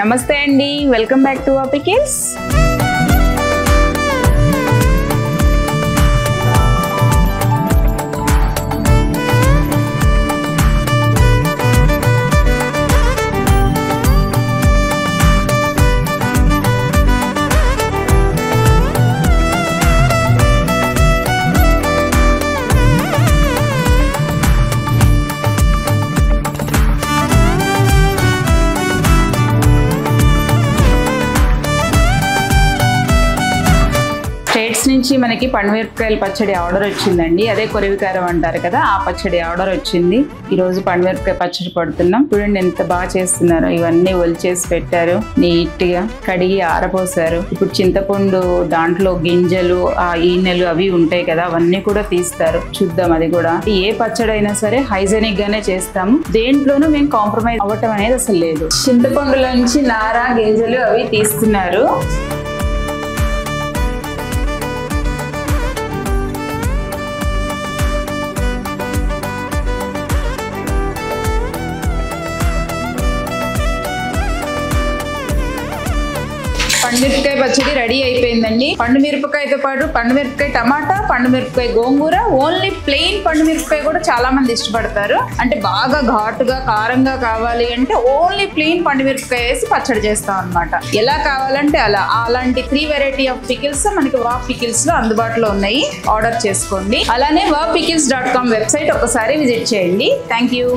నమస్తే అండి, welcome back to our pickles. నుంచి మనకి పండుమిరపకాయల పచ్చడి ఆర్డర్ వచ్చిందండి. అదే కొరివికారం అంటారు కదా, ఆ పచ్చడి ఆర్డర్ వచ్చింది. ఈ రోజు పండుమిరపకాయ పచ్చడి పడుతున్నాం. చూడండి ఎంత బాగా చేస్తున్నారో. ఇవన్నీ ఒలిచేసి పెట్టారు, నీట్ గా కడిగి ఆరపోసారు. ఇప్పుడు చింతపండు దాంట్లో గింజలు, ఆ ఈనెలు అవి ఉంటాయి కదా, అవన్నీ కూడా తీస్తారు. చూద్దాం అది కూడా. ఏ పచ్చడి అయినా సరే హైజెనిక్ గానే చేస్తాము, దేంట్లోనూ మేము కాంప్రమైజ్ అవ్వటం అనేది అసలు లేదు. చింతపండులోంచి నార గింజలు అవి తీస్తున్నారు. పండుమిరపకాయ పచ్చడి రెడీ అయిపోయిందండి. పండుమిరపకాయతో పాటు పండుమిరపకాయ టమాటా, పండుమిరపకాయ గోంగూర, ఓన్లీ ప్లెయిన్ పండుమిరపకాయ కూడా చాలా మంది ఇష్టపడతారు. అంటే బాగా ఘాటుగా కారంగా కావాలి అంటే ఓన్లీ ప్లెయిన్ పండుమిరపకాయ వేసి పచ్చడి చేస్తాం అనమాట. ఎలా కావాలంటే అలా. అలాంటి 3 వెరైటీ ఆఫ్ పికిల్స్ మనకి వా పికిల్స్ లో అందుబాటులో ఉన్నాయి. ఆర్డర్ చేసుకోండి. అలానే wapikils.com వెబ్సైట్ ఒకసారి విజిట్ చేయండి. Thank you.